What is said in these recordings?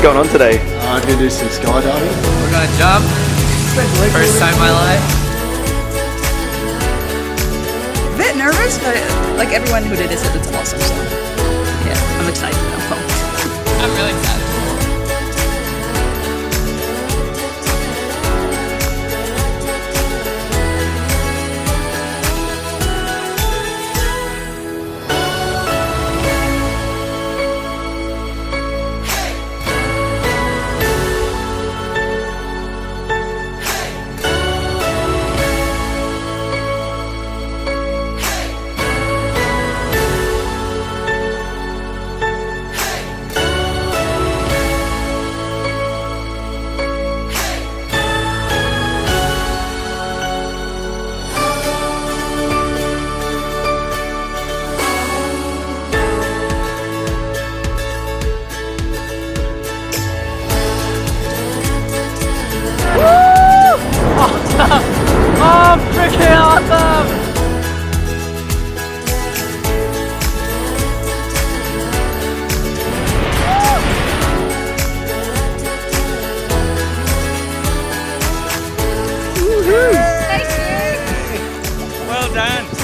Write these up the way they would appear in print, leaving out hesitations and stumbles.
What's going on today? I'm going to do some skydiving. We're gonna jump. First time in my life. A bit nervous, but like everyone who did it said it's awesome. So yeah, I'm excited. I'm pumped. I'm really excited. Oh, freaking awesome! Woohoo! Well done. Oh,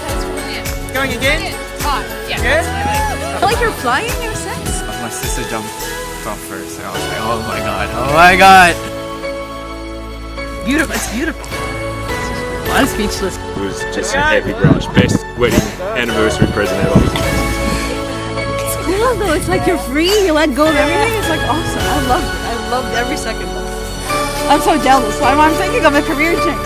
that's brilliant. Going again? Oh, yeah. Good? I feel like you're flying in a sense. My sister jumped off first, and I was like, oh my god, oh my god! Beautiful. It's beautiful. I'm speechless. It was just an epic rush. Best wedding anniversary present ever. It's cool though. It's like you're free. You let go of everything. It's like awesome. I loved it. I loved every second of it. I'm so jealous. I'm thinking of a career change.